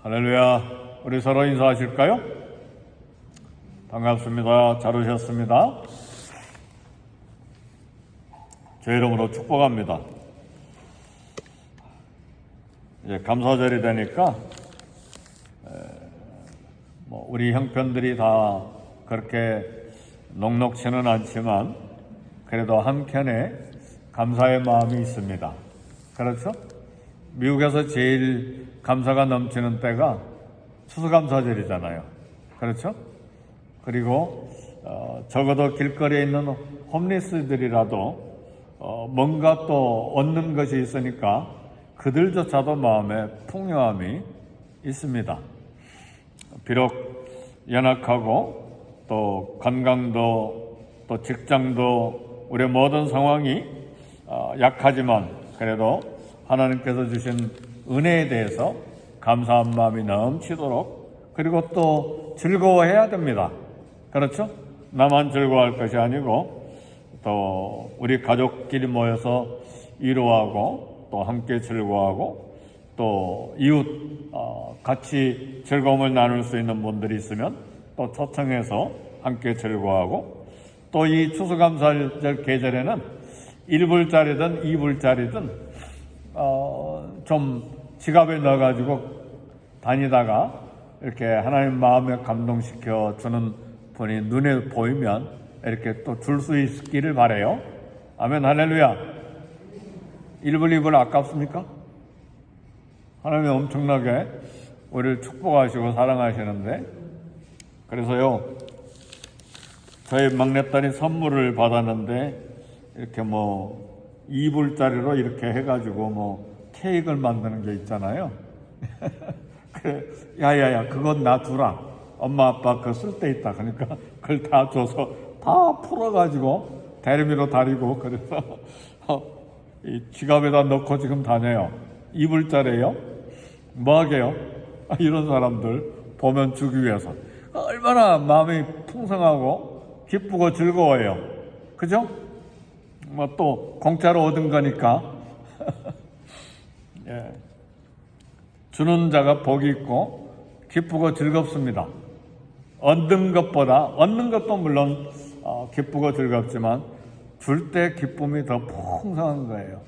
할렐루야. 우리 서로 인사하실까요? 반갑습니다. 잘 오셨습니다. 제 이름으로 축복합니다. 이제 감사절이 되니까 우리 형편들이 다 그렇게 녹록치는 않지만 그래도 한켠에 감사의 마음이 있습니다. 그렇죠? 미국에서 제일 감사가 넘치는 때가 추수감사절이잖아요. 그렇죠? 그리고 적어도 길거리에 있는 홈리스들이라도 뭔가 또 얻는 것이 있으니까 그들조차도 마음에 풍요함이 있습니다. 비록 연약하고 또 건강도 또 직장도 우리의 모든 상황이 약하지만 그래도 하나님께서 주신 은혜에 대해서 감사한 마음이 넘치도록 그리고 또 즐거워해야 됩니다. 그렇죠? 나만 즐거워할 것이 아니고 또 우리 가족끼리 모여서 위로하고 또 함께 즐거워하고 또 이웃 같이 즐거움을 나눌 수 있는 분들이 있으면 또 초청해서 함께 즐거워하고 또 이 추수감사절 계절에는 1불짜리든 2불짜리든 좀 지갑에 넣어가지고 다니다가 이렇게 하나님 마음에 감동시켜 주는 분이 눈에 보이면 이렇게 또 줄 수 있기를 바라요. 아멘. 할렐루야. 1불 2불 아깝습니까? 하나님이 엄청나게 우리를 축복하시고 사랑하시는데 그래서요 저희 막내딸이 선물을 받았는데 이렇게 2불짜리로 이렇게 해가지고 케이크를 만드는 게 있잖아요. 그래, 야야야 그건 나 주라. 엄마 아빠 그거 쓸 데 있다. 그러니까 그걸 다 줘서 다 풀어가지고 대리미로 다리고 그래서 이 지갑에다 넣고 지금 다녀요. 2불짜리예요. 뭐하게요? 이런 사람들 보면 주기 위해서 얼마나 마음이 풍성하고 기쁘고 즐거워요. 그죠? 또 공짜로 얻은 거니까 예. 주는 자가 복이 있고 기쁘고 즐겁습니다. 얻는 것도 물론 기쁘고 즐겁지만 줄 때 기쁨이 더 풍성한 거예요.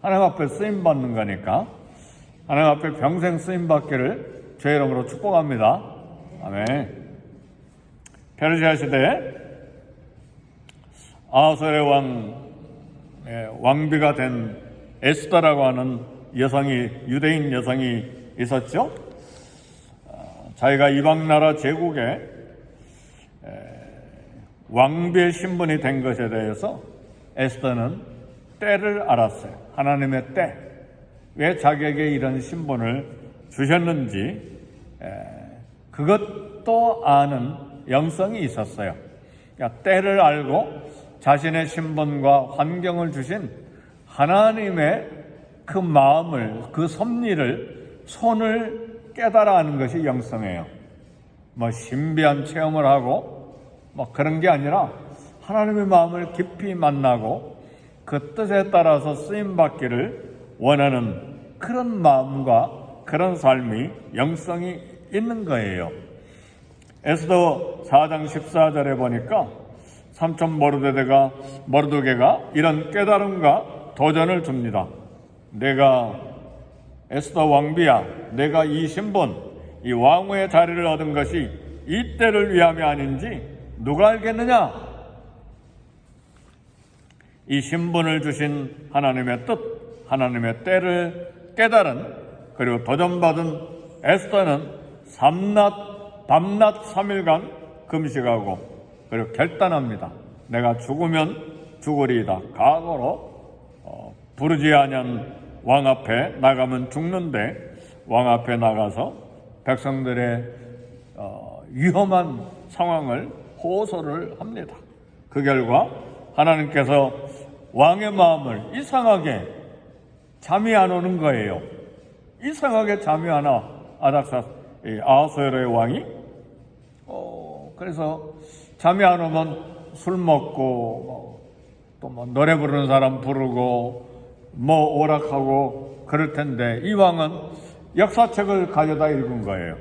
하나님 앞에 쓰임 받는 거니까 하나님 앞에 평생 쓰임 받기를 주의 이름으로 축복합니다. 아멘. 페르시아 시대에 아하수에르의 왕비가 된 에스더라고 하는 유대인 여성이 있었죠. 자기가 이방 나라 제국의 왕비의 신분이 된 것에 대해서 에스더는 때를 알았어요. 하나님의 때. 왜 자기에게 이런 신분을 주셨는지 그것도 아는 영성이 있었어요. 그러니까 때를 알고 자신의 신분과 환경을 주신 하나님의 그 마음을, 그 섭리를, 손을 깨달아 하는 것이 영성이에요. 신비한 체험을 하고 그런 게 아니라 하나님의 마음을 깊이 만나고 그 뜻에 따라서 쓰임받기를 원하는 그런 마음과 그런 삶이 영성이 있는 거예요. 에스더 4장 14절에 보니까 삼촌 모르드게가 이런 깨달음과 도전을 줍니다. 내가 에스더 왕비야, 내가 이 신분, 이 왕후의 자리를 얻은 것이 이 때를 위함이 아닌지 누가 알겠느냐? 이 신분을 주신 하나님의 뜻, 하나님의 때를 깨달은 그리고 도전받은 에스더는 밤낮 3일간 금식하고 그리고 결단합니다. 내가 죽으면 죽으리이다. 각오로 부르지 아니한 왕 앞에 나가면 죽는데 왕 앞에 나가서 백성들의 위험한 상황을 호소를 합니다. 그 결과 하나님께서 왕의 마음을 이상하게 잠이 안 오는 거예요. 이상하게 잠이 안 와. 아하수에르의 왕이 그래서 잠이 안 오면 술 먹고 또 노래 부르는 사람 부르고 오락하고 그럴 텐데 이 왕은 역사책을 가져다 읽은 거예요.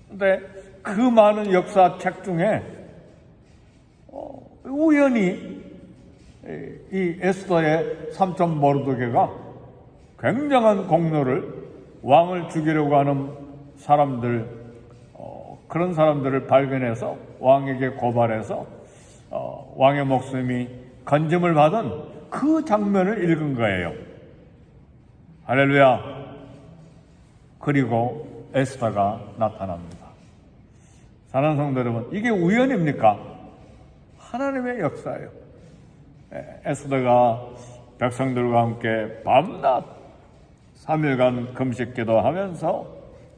근데 그 많은 역사책 중에 우연히 이 에스더의 삼촌 모르드게가 굉장한 공로를 왕을 죽이려고 하는 사람들, 그런 사람들을 발견해서 왕에게 고발해서 왕의 목숨이 건짐을 받은 그 장면을 읽은 거예요. 할렐루야. 그리고 에스더가 나타납니다. 사랑하는 성도 여러분, 이게 우연입니까? 하나님의 역사예요. 에스더가 백성들과 함께 밤낮 3일간 금식 기도하면서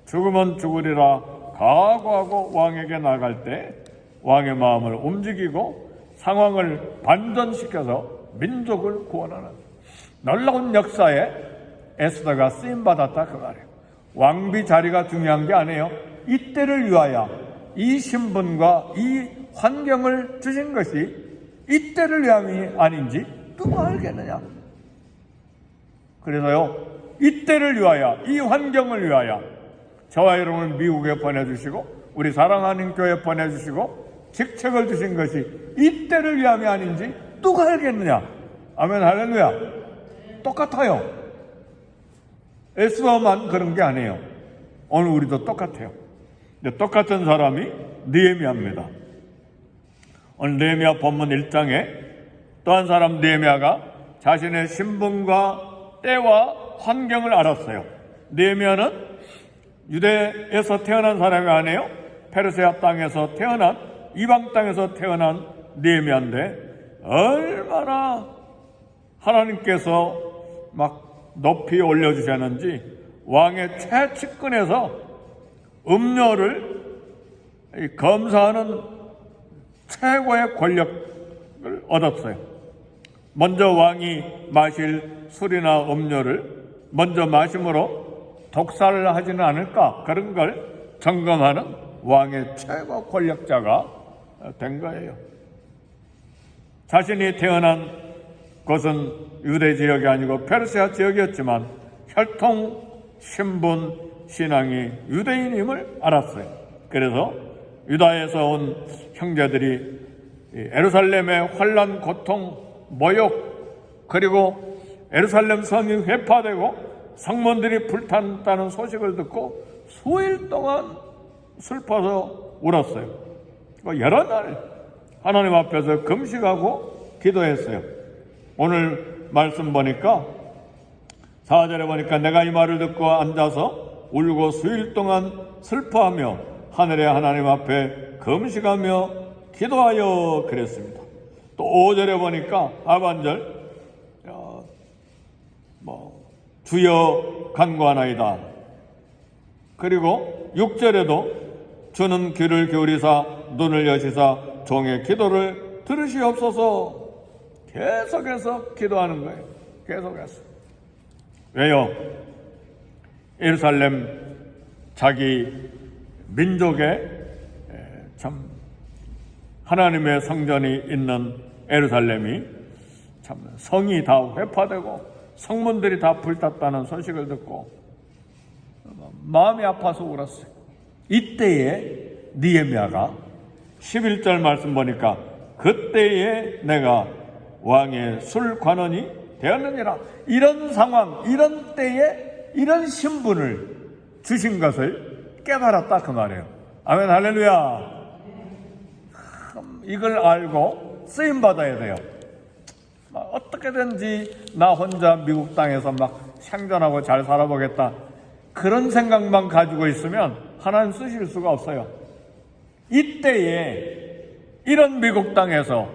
죽으면 죽으리라 각오하고 왕에게 나갈 때 왕의 마음을 움직이고 상황을 반전시켜서 민족을 구원하는 놀라운 역사에 에스더가 쓰임받았다 그 말이에요. 왕비 자리가 중요한 게 아니에요. 이때를 위하여 이 신분과 이 환경을 주신 것이 이때를 위함이 아닌지 누가 알겠느냐. 그래서요, 이때를 위하여, 이 환경을 위하여 저와 여러분을 미국에 보내주시고 우리 사랑하는 교회에 보내주시고 직책을 주신 것이 이때를 위함이 아닌지 누가 알겠느냐. 아멘. 할렐루야. 똑같아요. 에스더만 그런 게 아니에요. 오늘 우리도 똑같아요. 똑같은 사람이 느헤미야입니다. 오늘 느헤미야 본문 1장에 또 한 사람 느헤미야가 자신의 신분과 때와 환경을 알았어요. 느헤미야는 유대에서 태어난 사람이 아니에요. 페르시아 땅에서 태어난, 이방 땅에서 태어난 느헤미야인데 얼마나 하나님께서 막 높이 올려주셨는지 왕의 최측근에서 음료를 검사하는 최고의 권력을 얻었어요. 먼저 왕이 마실 술이나 음료를 먼저 마심으로 독살을 하지는 않을까, 그런 걸 점검하는 왕의 최고 권력자가 된 거예요. 자신이 태어난 곳은 유대 지역이 아니고 페르시아 지역이었지만 혈통, 신분, 신앙이 유대인임을 알았어요. 그래서 유다에서 온 형제들이 예루살렘의 환난, 고통, 모욕, 그리고 예루살렘 성이 회파되고 성문들이 불탔다는 소식을 듣고 수일 동안 슬퍼서 울었어요. 여러 날 하나님 앞에서 금식하고 기도했어요. 오늘 말씀 보니까 4절에 보니까 내가 이 말을 듣고 앉아서 울고 수일 동안 슬퍼하며 하늘의 하나님 앞에 금식하며 기도하여 그랬습니다. 또 5절에 보니까 하반절 주여 간구하나이다. 그리고 6절에도 주는 귀를 기울이사 눈을 여시사 종의 기도를 들으시옵소서. 계속해서 기도하는 거예요. 계속해서. 왜요? 예루살렘 자기 민족의 참 하나님의 성전이 있는 예루살렘이 참 성이 다 회파되고 성문들이 다 불탔다는 소식을 듣고 마음이 아파서 울었어요. 이때에 느헤미야가 11절 말씀 보니까 그때에 내가 왕의 술관원이 되었느니라. 이런 상황, 이런 때에 이런 신분을 주신 것을 깨달았다 그 말이에요. 아멘. 할렐루야. 이걸 알고 쓰임받아야 돼요. 어떻게든지 나 혼자 미국 땅에서 막 생존하고 잘 살아보겠다, 그런 생각만 가지고 있으면 하나님 쓰실 수가 없어요. 이때에 이런 미국 땅에서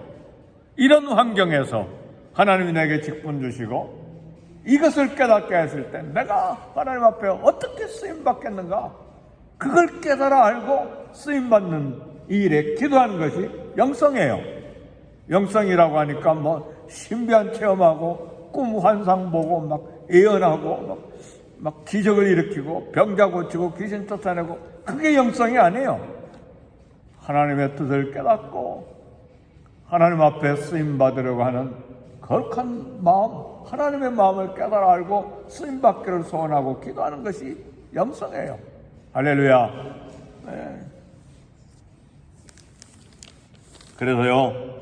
이런 환경에서 하나님이 내게 직분 주시고 이것을 깨닫게 했을 때 내가 하나님 앞에 어떻게 쓰임받겠는가, 그걸 깨달아 알고 쓰임받는 이 일에 기도하는 것이 영성이에요. 영성이라고 하니까 신비한 체험하고 꿈 환상 보고 막 예언하고 막 기적을 일으키고 병자 고치고 귀신 쫓아내고, 그게 영성이 아니에요. 하나님의 뜻을 깨닫고 하나님 앞에 쓰임 받으려고 하는 거룩한 마음, 하나님의 마음을 깨달아 알고 쓰임받기를 소원하고 기도하는 것이 영성이에요. 할렐루야. 네. 그래서요,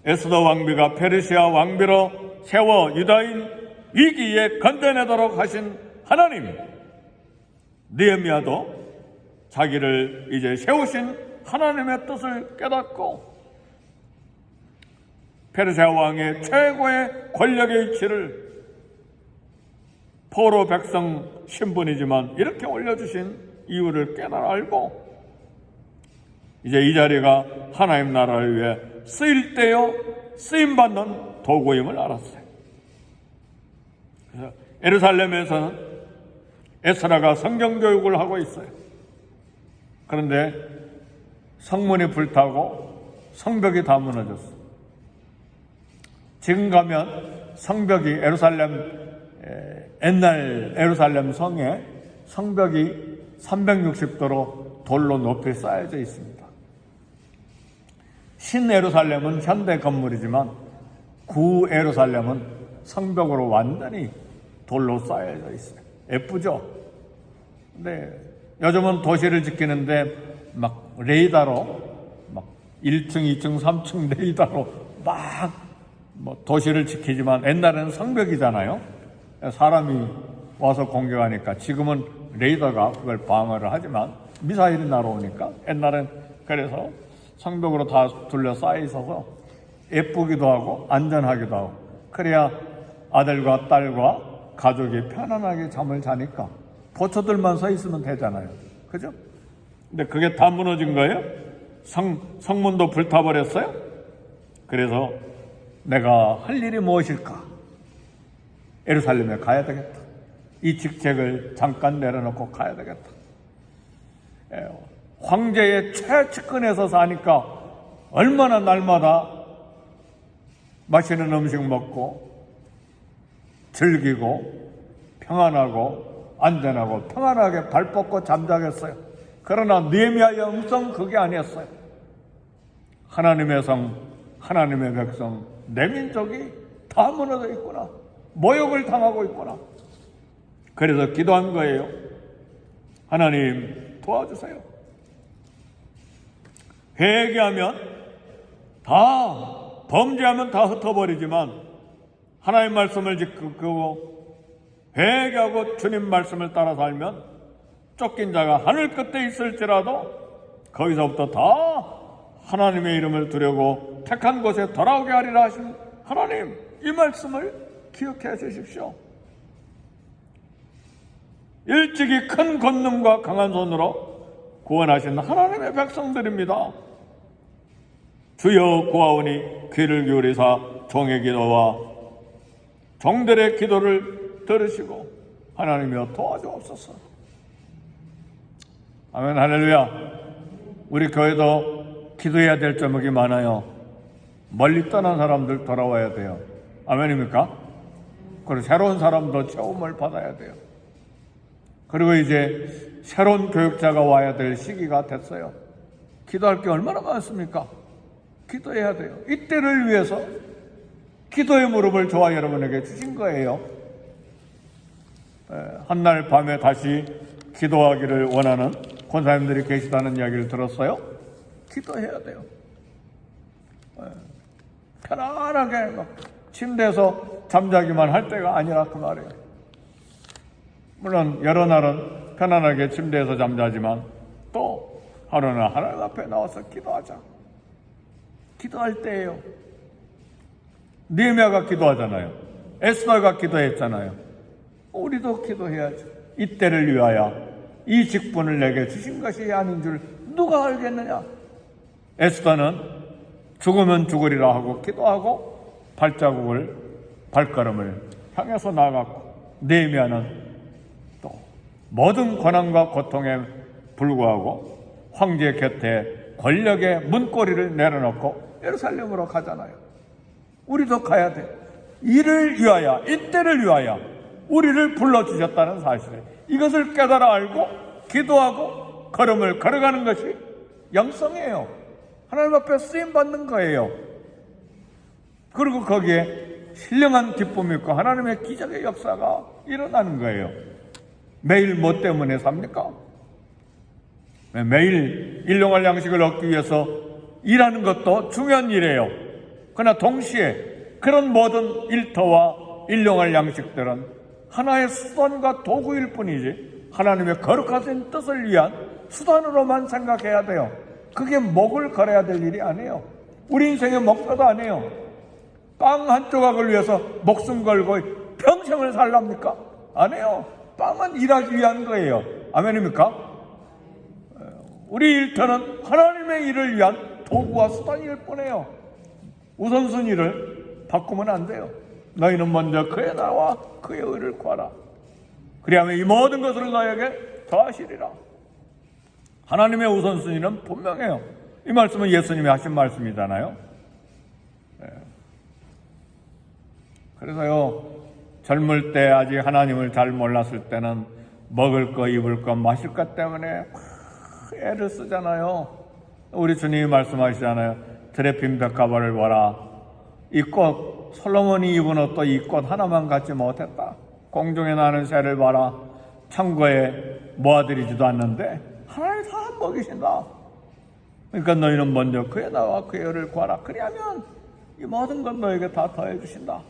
에스더 왕비가 페르시아 왕비로 세워 유다인 위기에 건져내도록 하신 하나님, 느헤미야도 자기를 이제 세우신 하나님의 뜻을 깨닫고 페르시아 왕의 최고의 권력의 위치를 포로 백성 신분이지만 이렇게 올려주신 이유를 깨달아 알고 이제 이 자리가 하나님 나라를 위해 쓰일 때요 쓰임받는 도구임을 알았어요. 그래서 예루살렘에서는 에스라가 성경교육을 하고 있어요. 그런데 성문이 불타고 성벽이 다 무너졌어요. 지금 가면 성벽이 옛날 예루살렘 성에 성벽이 360도로 돌로 높이 쌓여져 있습니다. 신 예루살렘은 현대 건물이지만 구 예루살렘은 성벽으로 완전히 돌로 쌓여져 있어요. 예쁘죠? 근데 요즘은 도시를 지키는데 막 레이더로 막 1층, 2층, 3층 레이더로 막 도시를 지키지만 옛날에는 성벽이잖아요. 사람이 와서 공격하니까 지금은 레이더가 그걸 방어를 하지만 미사일이 날아오니까 옛날엔 그래서 성벽으로 다 둘러싸여 있어서 예쁘기도 하고 안전하기도 하고 그래야 아들과 딸과 가족이 편안하게 잠을 자니까 보초들만 서 있으면 되잖아요. 그죠? 근데 그게 다 무너진 거예요. 성문도 불타버렸어요. 그래서 내가 할 일이 무엇일까? 예루살렘에 가야 되겠다. 이 직책을 잠깐 내려놓고 가야 되겠다. 황제의 최측근에서 사니까 얼마나 날마다 맛있는 음식 먹고 즐기고 평안하고 안전하고 평안하게 발 뻗고 잠자겠어요. 그러나 느헤미야의 음성 그게 아니었어요. 하나님의 성, 하나님의 백성, 내 민족이 다 무너져 있구나. 모욕을 당하고 있구나. 그래서 기도한 거예요. 하나님 도와주세요. 회개하면 다 범죄하면 다 흩어버리지만 하나님 말씀을 지키고 회개하고 주님 말씀을 따라 살면 쫓긴 자가 하늘 끝에 있을지라도 거기서부터 다 하나님의 이름을 두려고 택한 곳에 돌아오게 하리라 하신 하나님, 이 말씀을 기억해 주십시오. 일찍이 큰 권능과 강한 손으로 구원하신 하나님의 백성들입니다. 주여 구하오니 귀를 기울이사 종의 기도와 종들의 기도를 들으시고 하나님이여 도와주옵소서. 아멘. 할렐루야. 우리 교회도 기도해야 될 제목이 많아요. 멀리 떠난 사람들 돌아와야 돼요. 아멘입니까? 그리고 새로운 사람도 체험을 받아야 돼요. 그리고 이제 새로운 교육자가 와야 될 시기가 됐어요. 기도할 게 얼마나 많습니까? 기도해야 돼요. 이때를 위해서 기도의 무릎을 저와 여러분에게 주신 거예요. 한날 밤에 다시 기도하기를 원하는 권사님들이 계시다는 이야기를 들었어요. 기도해야 돼요. 편안하게 막 침대에서 잠자기만 할 때가 아니라 그 말이에요. 물론 여러 날은 편안하게 침대에서 잠자지만 또 하루는 하나님 앞에 나와서 기도하자. 기도할 때예요. 느헤미야가 기도하잖아요. 에스더가 기도했잖아요. 우리도 기도해야죠. 이때를 위하여 이 직분을 내게 주신 것이 아닌 줄 누가 알겠느냐. 에스더는 죽으면 죽으리라 하고 기도하고 발걸음을 향해서 나아갔고, 느헤미야는 또 모든 고난과 고통에 불구하고 황제 곁에 권력의 문고리를 내려놓고 예루살렘으로 가잖아요. 우리도 가야 돼. 이를 위하여, 이때를 위하여 우리를 불러주셨다는 사실을, 이것을 깨달아 알고 기도하고 걸음을 걸어가는 것이 영성이에요. 하나님 앞에 쓰임받는 거예요. 그리고 거기에 신령한 기쁨이 있고 하나님의 기적의 역사가 일어나는 거예요. 매일 뭐 때문에 삽니까? 매일 일용할 양식을 얻기 위해서 일하는 것도 중요한 일이에요. 그러나 동시에 그런 모든 일터와 일용할 양식들은 하나의 수단과 도구일 뿐이지 하나님의 거룩하신 뜻을 위한 수단으로만 생각해야 돼요. 그게 목을 걸어야 될 일이 아니에요. 우리 인생의 목표도 아니에요. 빵 한 조각을 위해서 목숨 걸고 평생을 살랍니까? 아니에요. 빵은 일하기 위한 거예요. 아멘입니까? 우리 일터는 하나님의 일을 위한 도구와 수단일 뿐이에요. 우선순위를 바꾸면 안 돼요. 너희는 먼저 그의 나라와 그의 의를 구하라. 그리하면 이 모든 것을 너에게 더하시리라. 하나님의 우선순위는 분명해요. 이 말씀은 예수님이 하신 말씀이잖아요. 그래서요, 젊을 때 아직 하나님을 잘 몰랐을 때는 먹을 거, 입을 거, 마실 것 때문에 애를 쓰잖아요. 우리 주님이 말씀하시잖아요. 들에 핀 벽가발을 봐라. 이 꽃, 솔로몬이 입은 옷도 이 꽃 하나만 갖지 못했다. 공중에 나는 새를 봐라. 창고에 모아들이지도 않는데 하나님 다 먹이신다. 그러니까 너희는 먼저 그의 나와 그의 의를 구하라. 그리하면 이 모든 건 너에게 다 더해 주신다.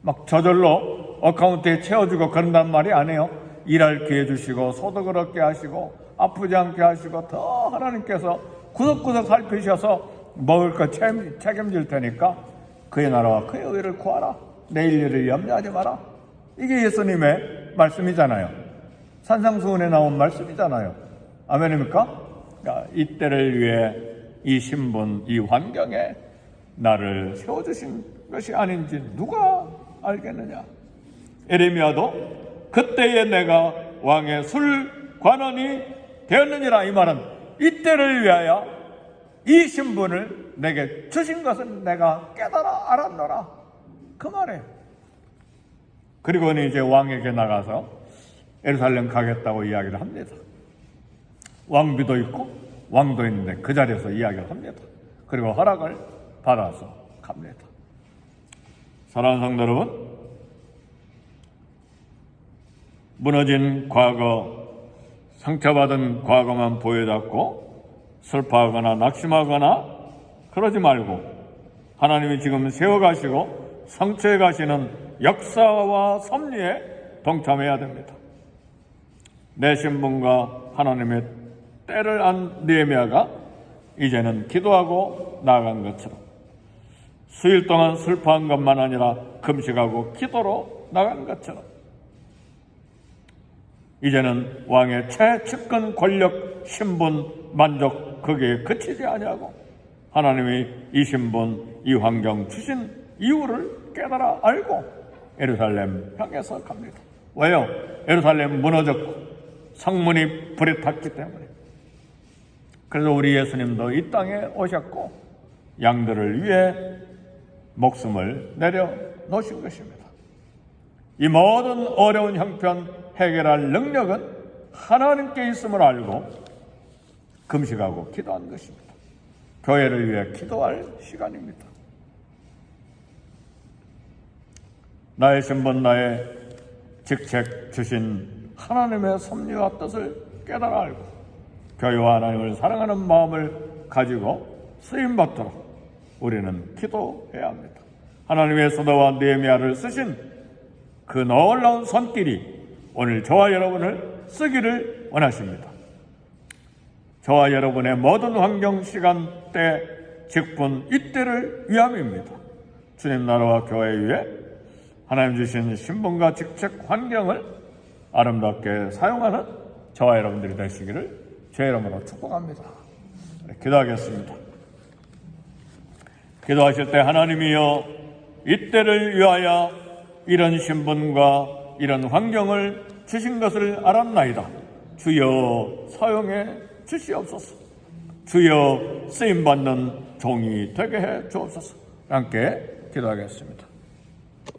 막 저절로 어카운트에 채워주고 그런단 말이 아니에요. 일할 기회 주시고 소득을 얻게 하시고 아프지 않게 하시고 더 하나님께서 구석구석 살피셔서 먹을 것 책임질 테니까 그의 나라와 그의 의를 구하라. 내일 일을 염려하지 마라. 이게 예수님의 말씀이잖아요. 산상수훈에 나온 말씀이잖아요. 아멘입니까? 이때를 위해 이 신분, 이 환경에 나를 세워주신 것이 아닌지 누가 알겠느냐. 에레미야도 그때에 내가 왕의 술관원이 되었느니라. 이 말은 이때를 위하여 이 신분을 내게 주신 것은 내가 깨달아 알았노라. 그 말이에요. 그리고는 이제 왕에게 나가서 예루살렘 가겠다고 이야기를 합니다. 왕비도 있고 왕도 있는데 그 자리에서 이야기를 합니다. 그리고 허락을 받아서 갑니다. 사랑하는 성도 여러분, 무너진 과거, 상처받은 과거만 보여잡고 슬퍼하거나 낙심하거나 그러지 말고 하나님이 지금 세워가시고 성취해 가시는 역사와 섭리에 동참해야 됩니다. 내 신분과 하나님의 때를 안 느헤미야가 이제는 기도하고 나아간 것처럼 수일 동안 슬퍼한 것만 아니라 금식하고 기도로 나간 것처럼 이제는 왕의 최측근 권력, 신분, 만족 거기에 그치지 아니하고 하나님이 이 신분, 이 환경 주신 이유를 깨달아 알고 예루살렘 향해서 갑니다. 왜요? 예루살렘 무너졌고 성문이 불에 탔기 때문에. 그래서 우리 예수님도 이 땅에 오셨고 양들을 위해 목숨을 내려놓으신 것입니다. 이 모든 어려운 형편 해결할 능력은 하나님께 있음을 알고 금식하고 기도한 것입니다. 교회를 위해 기도할 시간입니다. 나의 신분, 나의 직책 주신 하나님의 섭리와 뜻을 깨달아 알고 교회와 하나님을 사랑하는 마음을 가지고 쓰임받도록 우리는 기도해야 합니다. 하나님의 사도와 느헤미야를 쓰신 그 놀라운 손길이 오늘 저와 여러분을 쓰기를 원하십니다. 저와 여러분의 모든 환경, 시간, 때, 직분, 이때를 위함입니다. 주님 나라와 교회 위에 하나님 주신 신분과 직책, 환경을 아름답게 사용하는 저와 여러분들이 되시기를 주의 이름으로 축복합니다. 기도하겠습니다. 기도하실 때 하나님이여 이때를 위하여 이런 신분과 이런 환경을 주신 것을 알았나이다. 주여 사용해 주시옵소서. 주여 쓰임받는 종이 되게 해 주옵소서. 함께 기도하겠습니다.